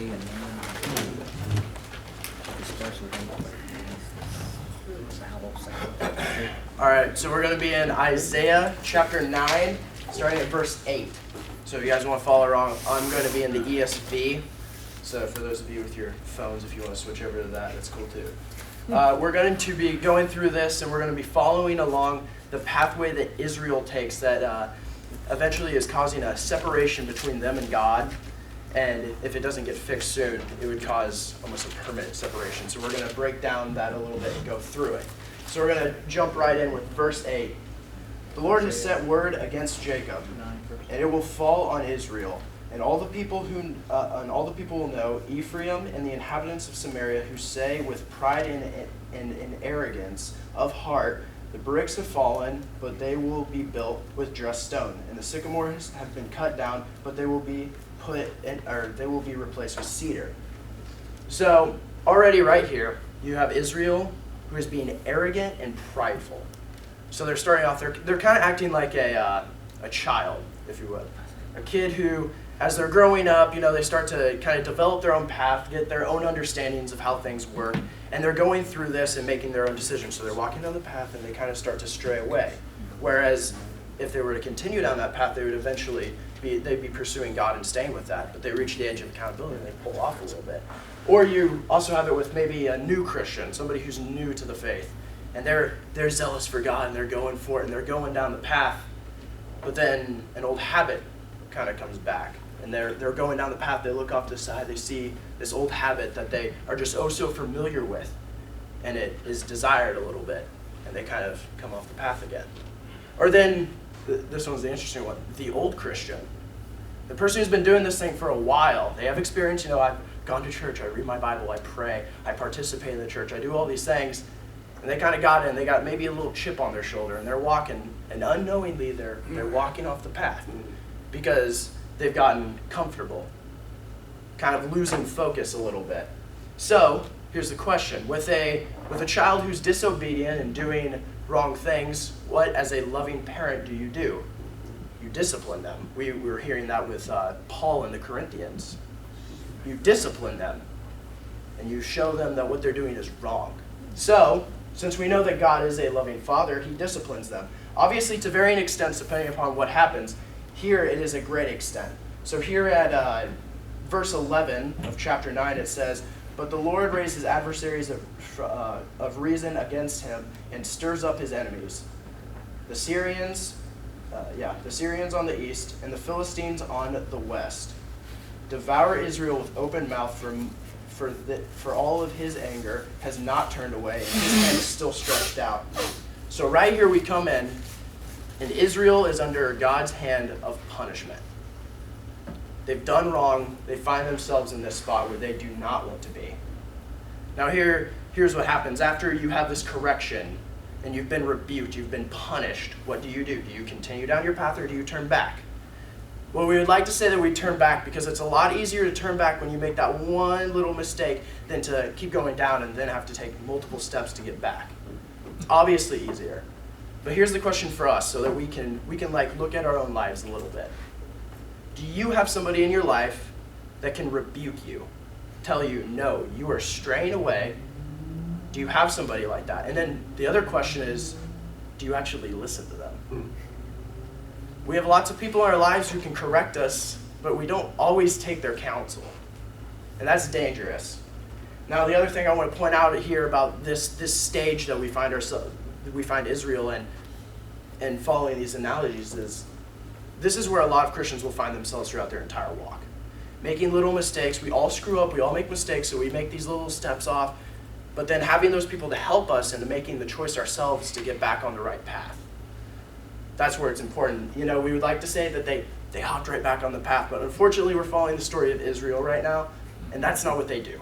and especially All right, so we're going to be in Isaiah chapter 9, starting at verse 8. So if you guys want to follow along, I'm going to be in the ESV. So for those of you with your phones, if you want to switch over to that, that's cool too. We're going to be going through this, and we're going to be following along the pathway that Israel takes that eventually is causing a separation between them and God. And if it doesn't get fixed soon, it would cause almost a permanent separation. So we're going to break down that a little bit and go through it. So we're going to jump right in with verse 8. The Lord has set word against Jacob, and it will fall on Israel. And all the people will know, Ephraim and the inhabitants of Samaria, who say with pride and arrogance of heart, the bricks have fallen, but they will be built with dressed stone, and the sycamores have been cut down, but they will be replaced with cedar. So already right here, you have Israel, who is being arrogant and prideful. So they're starting off. They're kind of acting like a child, if you would, a kid who, as they're growing up, they start to kind of develop their own path, get their own understandings of how things work, and they're going through this and making their own decisions. So they're walking down the path, and they kind of start to stray away. Whereas if they were to continue down that path, they would eventually they'd be pursuing God and staying with that. But they reach the edge of accountability, and they pull off a little bit. Or you also have it with maybe a new Christian, somebody who's new to the faith, and they're zealous for God, and they're going for it, and they're going down the path. But then an old habit kind of comes back. And they're going down the path, they look off to the side, they see this old habit that they are just so familiar with, and it is desired a little bit, and they kind of come off the path again. Or then, this one's the interesting one, the old Christian. The person who's been doing this thing for a while, they have experience, I've gone to church, I read my Bible, I pray, I participate in the church, I do all these things, and they kind of got in, they got maybe a little chip on their shoulder, and they're walking, and unknowingly they're walking off the path, because they've gotten comfortable, kind of losing focus a little bit. So here's the question: with a child who's disobedient and doing wrong things, what, as a loving parent, do? You discipline them. We were hearing that with Paul in the Corinthians. You discipline them, and you show them that what they're doing is wrong. So, since we know that God is a loving father, he disciplines them. Obviously, to varying extents, depending upon what happens. Here it is a great extent. So here at verse 11 of chapter 9 it says, "But the Lord raised his adversaries of reason against him and stirs up his enemies, the Syrians on the east and the Philistines on the west. Devour Israel with open mouth, for all of his anger has not turned away, and his hand is still stretched out." So right here we come in, and Israel is under God's hand of punishment. They've done wrong. They find themselves in this spot where they do not want to be. Now here's what happens. After you have this correction and you've been rebuked, you've been punished, what do? Do you continue down your path or do you turn back? Well, we would like to say that we turn back because it's a lot easier to turn back when you make that one little mistake than to keep going down and then have to take multiple steps to get back. It's obviously easier. But here's the question for us so that we can look at our own lives a little bit. Do you have somebody in your life that can rebuke you, tell you, no, you are straying away? Do you have somebody like that? And then the other question is, do you actually listen to them? We have lots of people in our lives who can correct us, but we don't always take their counsel. And that's dangerous. Now, the other thing I want to point out here about this stage that we find Israel in and following these analogies is this is where a lot of Christians will find themselves throughout their entire walk. Making little mistakes. We all screw up. We all make mistakes, so we make these little steps off. But then having those people to help us and making the choice ourselves to get back on the right path. That's where it's important. We would like to say that they hopped right back on the path, but unfortunately we're following the story of Israel right now, and that's not what they do.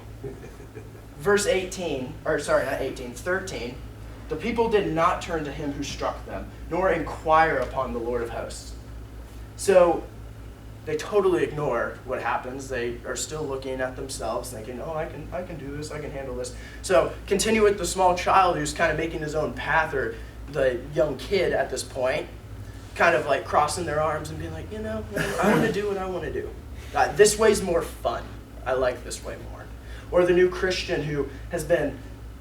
Verse 13, "The people did not turn to him who struck them, nor inquire upon the Lord of hosts." So they totally ignore what happens. They are still looking at themselves, thinking, "Oh, I can do this. I can handle this." So continue with the small child who's kind of making his own path, or the young kid at this point, kind of like crossing their arms and being like, I want to do what I want to do. This way's more fun. I like this way more. Or the new Christian who has been,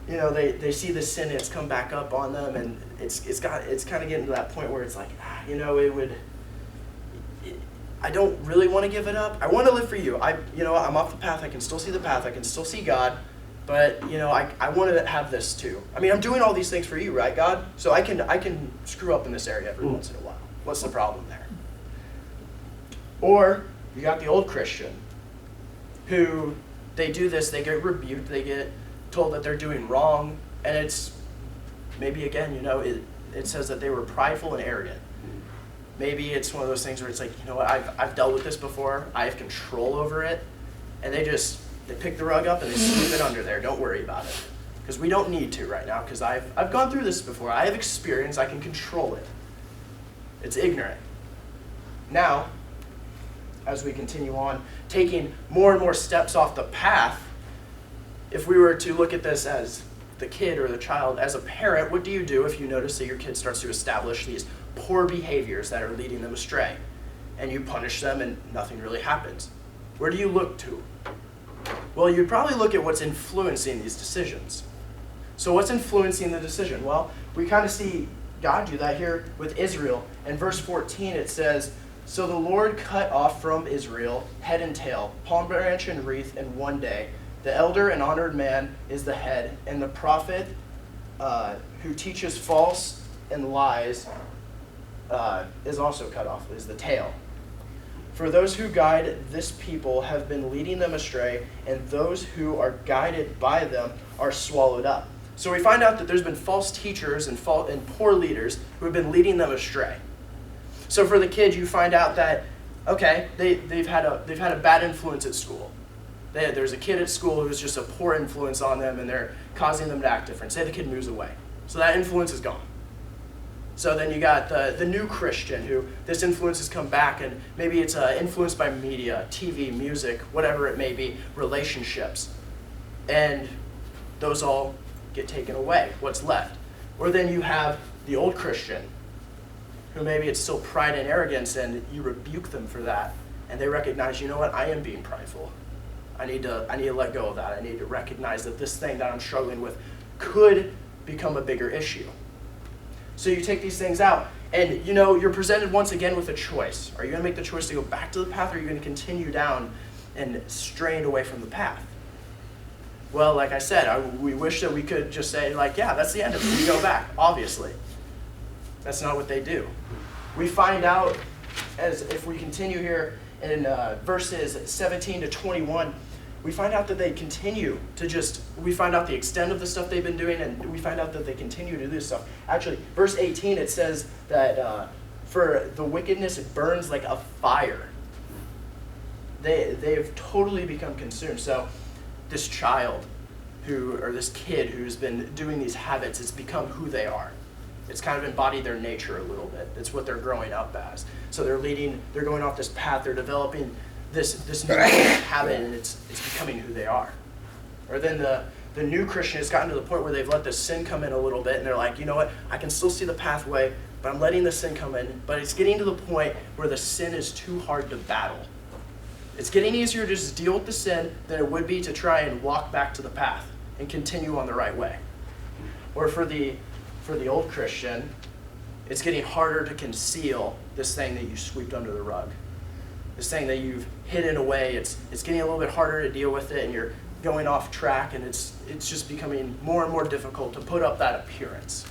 they see the sin and it's come back up on them, and it's kind of getting to that point where it's like, I don't really want to give it up. I want to live for you. I'm off the path. I can still see the path. I can still see God. But, I want to have this too. I mean, I'm doing all these things for you, right, God? So I can screw up in this area every once in a while. What's the problem there? Or you got the old Christian who they do this, they get rebuked, they get told that they're doing wrong, and it's maybe, again, it says that they were prideful and arrogant. Maybe it's one of those things where it's like, I've dealt with this before, I have control over it, and they pick the rug up and they sweep it under there. Don't worry about it. Because we don't need to right now, because I've gone through this before. I have experience, I can control it. It's ignorant. Now, as we continue on, taking more and more steps off the path, if we were to look at this as the kid or the child, as a parent, what do you do if you notice that your kid starts to establish these poor behaviors that are leading them astray? And you punish them and nothing really happens. Where do you look to? Well, you'd probably look at what's influencing these decisions. So what's influencing the decision? Well, we kind of see God do that here with Israel. In verse 14 it says, "So the Lord cut off from Israel head and tail, palm branch and wreath in one day. The elder and honored man is the head, and the prophet who teaches false and lies is also cut off, is the tail. For those who guide this people have been leading them astray, and those who are guided by them are swallowed up." So we find out that there's been false teachers and poor leaders who have been leading them astray. So for the kids, you find out that, okay, they've had a bad influence at school. There's a kid at school who's just a poor influence on them, and they're causing them to act different. Say the kid moves away. So that influence is gone. So then you got the new Christian who this influence has come back, and maybe it's influenced by media, TV, music, whatever it may be, relationships. And those all get taken away. What's left? Or then you have the old Christian who maybe it's still pride and arrogance, and you rebuke them for that, and they recognize, you know what, I am being prideful. I need to let go of that. I need to recognize that this thing that I'm struggling with could become a bigger issue. So you take these things out, and you're presented once again with a choice. Are you going to make the choice to go back to the path, or are you going to continue down and strain away from the path? Well, like I said, we wish that we could just say, yeah, that's the end of it. We go back, obviously. That's not what they do. We find out, as if we continue here in verses 17 to 21, we find out that they continue to we find out the extent of the stuff they've been doing, and we find out that they continue to do this stuff. Actually, verse 18, it says that for the wickedness, it burns like a fire. They've totally become consumed. So this child or this kid who's been doing these habits, it's become who they are. It's kind of embodied their nature a little bit. It's what they're growing up as. So they're going off this path, they're developing this new habit, and it's becoming who they are. Or then the new Christian has gotten to the point where they've let the sin come in a little bit, and they're like, you know what, I can still see the pathway, but I'm letting the sin come in, but it's getting to the point where the sin is too hard to battle. It's getting easier to just deal with the sin than it would be to try and walk back to the path and continue on the right way. Or for the old Christian, it's getting harder to conceal this thing that you swept under the rug. This thing that you've hidden away, it's getting a little bit harder to deal with it, and you're going off track, and it's just becoming more and more difficult to put up that appearance.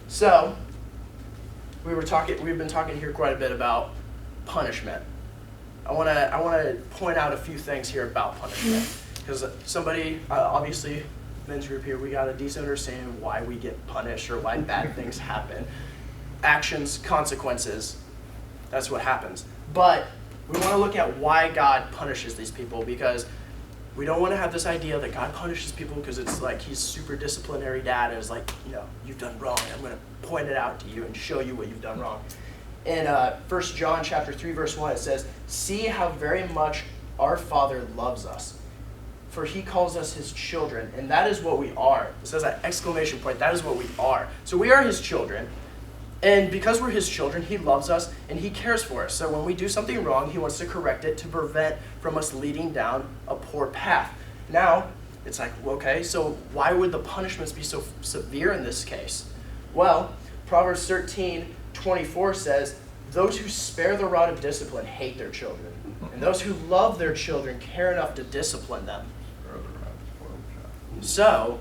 So, we've been talking here quite a bit about punishment. I want to point out a few things here about punishment, because somebody, obviously, men's group here, we got a decent understanding of why we get punished or why bad things happen. Actions, consequences, that's what happens. But we want to look at why God punishes these people, because we don't want to have this idea that God punishes people because it's like he's super disciplinary dad and is like, you've done wrong. I'm going to point it out to you and show you what you've done wrong. In 1 John chapter 3, verse 1, it says, "See how very much our Father loves us, for he calls us his children, and that is what we are." It says that exclamation point, that is what we are. So we are his children, And because we're his children, he loves us and he cares for us. So when we do something wrong, he wants to correct it to prevent from us leading down a poor path. Now, it's like, okay, so why would the punishments be so severe in this case? Well, Proverbs 13:24 says, those who spare the rod of discipline hate their children, and those who love their children care enough to discipline them. So,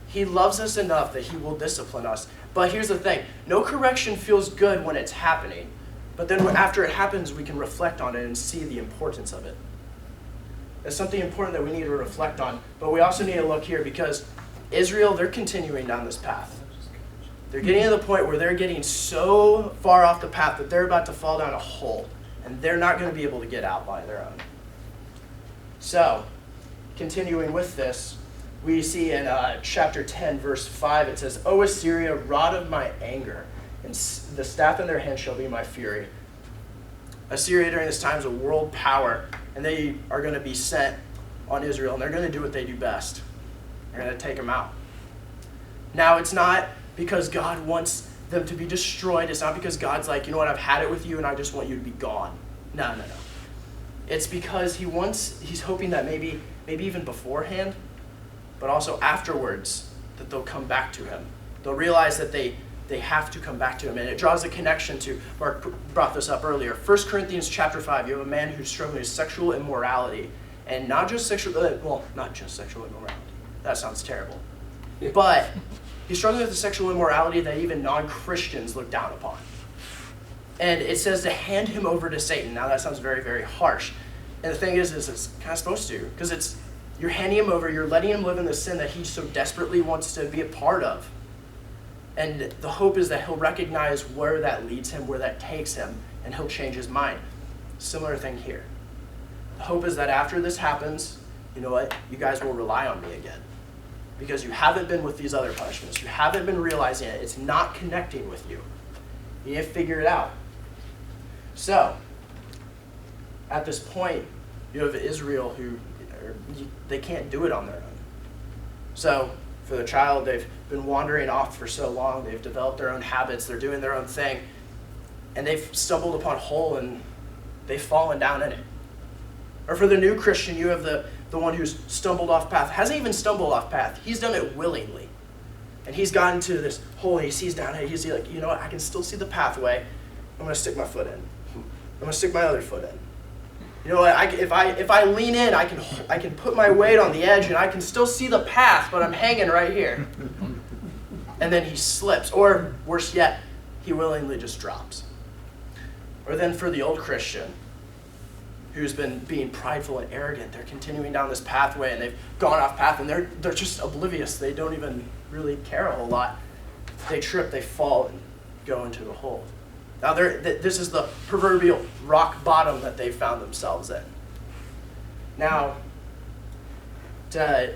he loves us enough that he will discipline us. But here's the thing, no correction feels good when it's happening. But then after it happens, we can reflect on it and see the importance of it. It's something important that we need to reflect on. But we also need to look here because Israel, they're continuing down this path. They're getting to the point where they're getting so far off the path that they're about to fall down a hole. And they're not going to be able to get out by their own. So, continuing with this, we see in chapter 10, verse 5, it says, O Assyria, rod of my anger, and the staff in their hand shall be my fury. Assyria during this time is a world power, and they are going to be sent on Israel, and they're going to do what they do best. They're going to take them out. Now, it's not because God wants them to be destroyed. It's not because God's like, you know what, I've had it with you, and I just want you to be gone. No. It's because he's hoping that maybe even beforehand, but also afterwards, that they'll come back to him. They'll realize that they have to come back to him. And it draws a connection to, Mark brought this up earlier, 1 Corinthians chapter 5, you have a man who's struggling with sexual immorality. And not just sexual immorality. That sounds terrible. But he's struggling with the sexual immorality that even non-Christians look down upon. And it says to hand him over to Satan. Now that sounds very, very harsh. And the thing is it's kind of supposed to, because you're handing him over, you're letting him live in the sin that he so desperately wants to be a part of. And the hope is that he'll recognize where that leads him, where that takes him, and he'll change his mind. Similar thing here. The hope is that after this happens, you know what, you guys will rely on me again. Because you haven't been with these other punishments. You haven't been realizing it. It's not connecting with you. You need to figure it out. So, at this point, you have Israel they can't do it on their own. So, for the child, they've been wandering off for so long. They've developed their own habits. They're doing their own thing. And they've stumbled upon a hole and they've fallen down in it. Or for the new Christian, you have the one who's stumbled off path. Hasn't even stumbled off path. He's done it willingly. And he's gotten to this hole and he sees down it. He's like, you know what, I can still see the pathway. I'm going to stick my foot in. I'm going to stick my other foot in. You know what, if I lean in, I can put my weight on the edge and I can still see the path, but I'm hanging right here. And then he slips. Or worse yet, he willingly just drops. Or then for the old Christian, who's been being prideful and arrogant, they're continuing down this pathway and they've gone off path and they're just oblivious. They don't even really care a whole lot. They trip, they fall, and go into the hole. Now, this is the proverbial rock bottom that they found themselves in. Now, to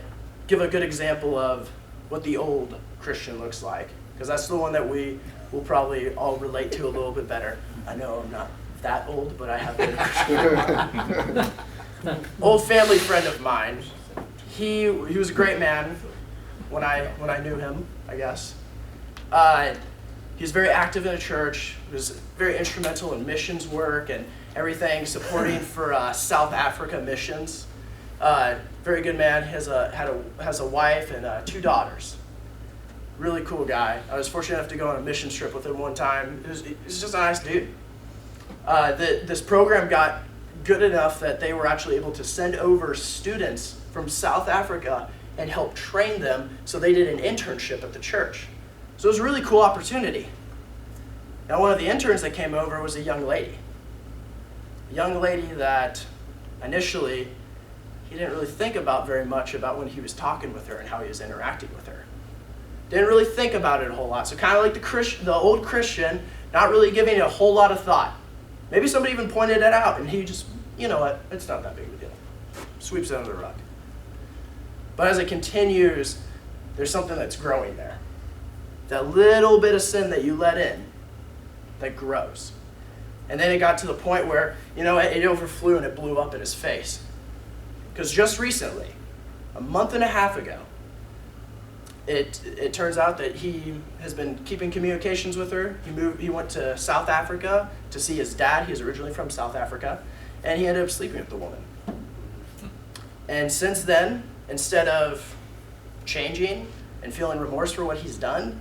give a good example of what the old Christian looks like, because that's the one that we will probably all relate to a little bit better. I know I'm not that old, but I have been. Old family friend of mine. He was a great man when I knew him, I guess. He's very active in a church. He was very instrumental in missions work and everything, supporting for South Africa missions. Very good man. Has a wife and 2 daughters. Really cool guy. I was fortunate enough to go on a mission trip with him one time. He's just a nice dude. This program got good enough that they were actually able to send over students from South Africa and help train them, so they did an internship at the church. So it was a really cool opportunity. Now, one of the interns that came over was a young lady. A young lady that initially he didn't really think about very much about when he was talking with her and how he was interacting with her. Didn't really think about it a whole lot. So kind of like the old Christian, not really giving it a whole lot of thought. Maybe somebody even pointed it out and he just, you know what, it's not that big of a deal. Sweeps it under the rug. But as it continues, there's something that's growing there. That little bit of sin that you let in, that grows. And then it got to the point where, you know, it overflew and it blew up in his face. Because just recently, a month and a half ago, it turns out that he has been keeping communications with her. He went to South Africa to see his dad. He's originally from South Africa, and he ended up sleeping with the woman. And since then, instead of changing and feeling remorse for what he's done,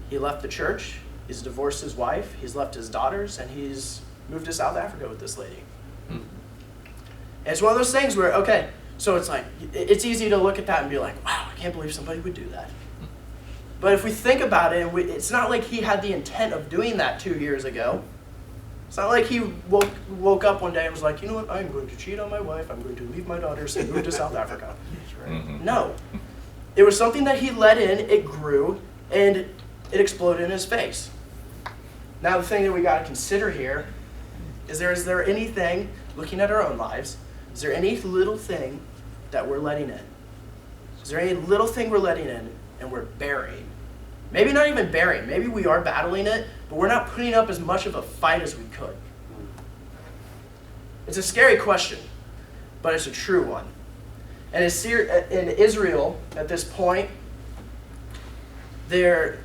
he left the church, he's divorced his wife, he's left his daughters, and he's moved to South Africa with this lady. And it's one of those things where, okay, so it's like, it's easy to look at that and be like, wow, I can't believe somebody would do that. But if we think about it, it's not like he had the intent of doing that 2 years ago. It's not like he woke up one day and was like, you know what, I'm going to cheat on my wife, I'm going to leave my daughters and move to South Africa. No. It was something that he let in, it grew, and it exploded in his face. Now the thing that we got to consider here is there anything, looking at our own lives, is there any little thing that we're letting in? Is there any little thing we're letting in and we're burying? Maybe not even burying. Maybe we are battling it, but we're not putting up as much of a fight as we could. It's a scary question, but it's a true one. And in Israel, at this point, their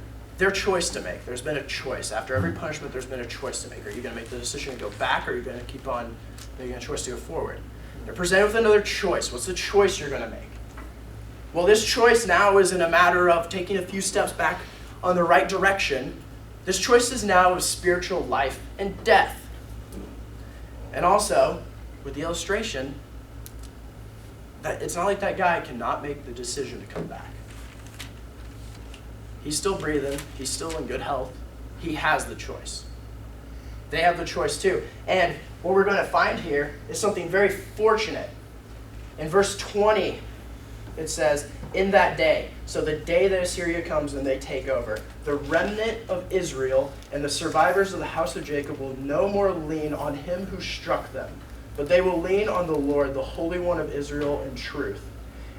choice to make. There's been a choice. After every punishment, there's been a choice to make. Are you going to make the decision to go back, or are you going to keep on making a choice to go forward? They're presented with another choice. What's the choice you're going to make? Well, this choice now isn't a matter of taking a few steps back on the right direction. This choice is now of spiritual life and death. And also, with the illustration, that it's not like that guy cannot make the decision to come back. He's still breathing. He's still in good health. He has the choice. They have the choice too. And what we're going to find here is something very fortunate. In verse 20, it says, in that day, so the day that Assyria comes and they take over, the remnant of Israel and the survivors of the house of Jacob will no more lean on him who struck them, but they will lean on the Lord, the Holy One of Israel, in truth.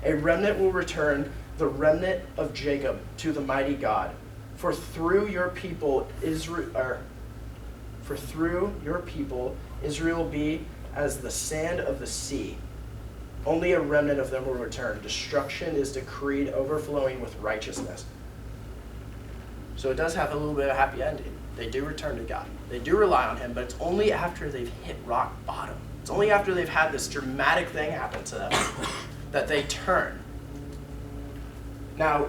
A remnant will return, the remnant of Jacob, to the mighty God. For through your people Israel will be as the sand of the sea. Only a remnant of them will return. Destruction is decreed, overflowing with righteousness. So it does have a little bit of a happy ending. They do return to God. They do rely on him, but it's only after they've hit rock bottom. It's only after they've had this dramatic thing happen to them that they turn. Now,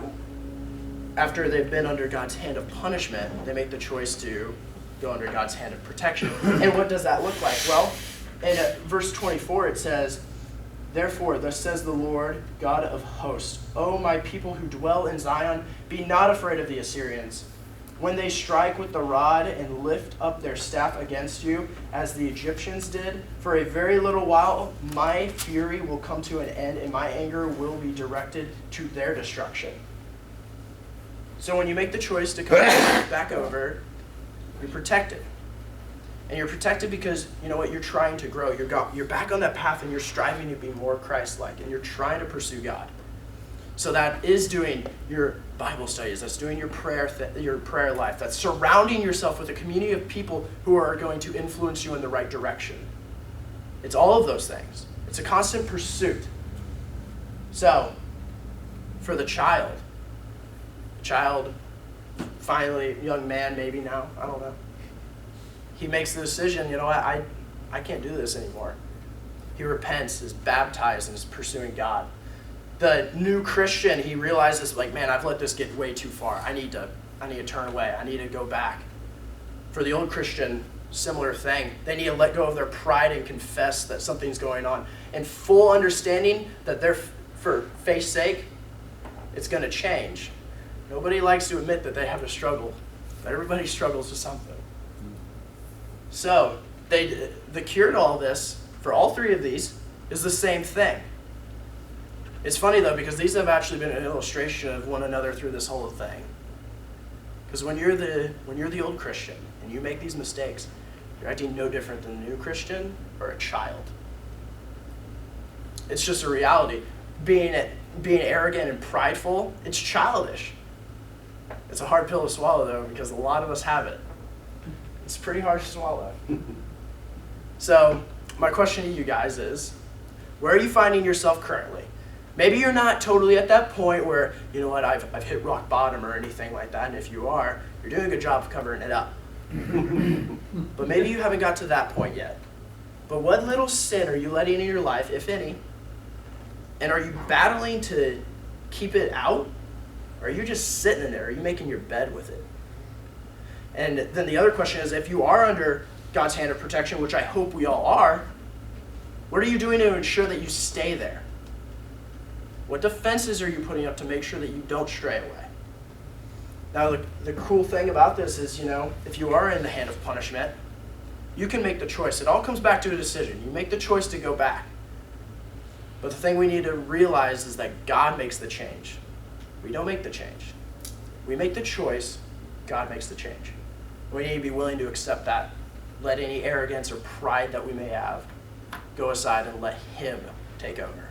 after they've been under God's hand of punishment, they make the choice to go under God's hand of protection. And what does that look like? Well, in verse 24 it says, therefore, thus says the Lord, God of hosts, O my people who dwell in Zion, be not afraid of the Assyrians. When they strike with the rod and lift up their staff against you, as the Egyptians did, for a very little while my fury will come to an end, and my anger will be directed to their destruction. So when you make the choice to come back over, you're protected. And you're protected because, you know what, you're trying to grow. You're back on that path and you're striving to be more Christ-like, and you're trying to pursue God. So that is doing your Bible studies. That's doing your prayer life. That's surrounding yourself with a community of people who are going to influence you in the right direction. It's all of those things. It's a constant pursuit. So, for the child finally, young man maybe now, I don't know. He makes the decision, you know what, I can't do this anymore. He repents, is baptized, and is pursuing God. The new Christian, he realizes, like, man, I've let this get way too far. I need to turn away. I need to go back. For the old Christian, similar thing. They need to let go of their pride and confess that something's going on. And full understanding that for faith's sake, it's going to change. Nobody likes to admit that they have a struggle, but everybody struggles with something. So, the cure to all this, for all three of these, is the same thing. It's funny, though, because these have actually been an illustration of one another through this whole thing. Because when you're the old Christian and you make these mistakes, you're acting no different than a new Christian or a child. It's just a reality. Being arrogant and prideful, it's childish. It's a hard pill to swallow, though, because a lot of us have it. It's pretty hard to swallow. So, my question to you guys is, where are you finding yourself currently? Maybe you're not totally at that point where, you know what, I've hit rock bottom or anything like that, and if you are, you're doing a good job of covering it up. But maybe you haven't got to that point yet. But what little sin are you letting in your life, if any? And are you battling to keep it out? Or are you just sitting in there? Are you making your bed with it? And then the other question is, if you are under God's hand of protection, which I hope we all are, what are you doing to ensure that you stay there? What defenses are you putting up to make sure that you don't stray away? Now, the cool thing about this is, if you are in the hand of punishment, you can make the choice. It all comes back to a decision. You make the choice to go back. But the thing we need to realize is that God makes the change. We don't make the change. We make the choice. God makes the change. We need to be willing to accept that. Let any arrogance or pride that we may have go aside and let Him take over.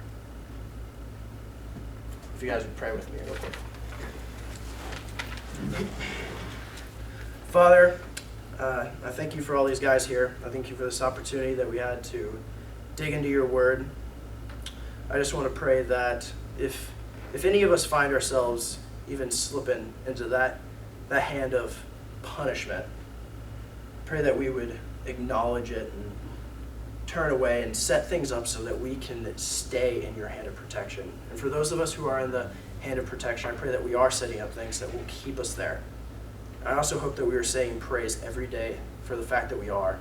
If you guys would pray with me real quick. Father, I thank you for all these guys here. I thank you for this opportunity that we had to dig into your word. I just want to pray that if any of us find ourselves even slipping into that hand of punishment, pray that we would acknowledge it and turn away and set things up so that we can stay in your hand of protection. And for those of us who are in the hand of protection, I pray that we are setting up things that will keep us there. I also hope that we are saying praise every day for the fact that we are.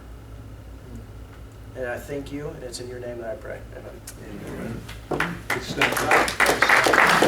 And I thank you, and it's in your name that I pray. Amen. Amen. Good stuff.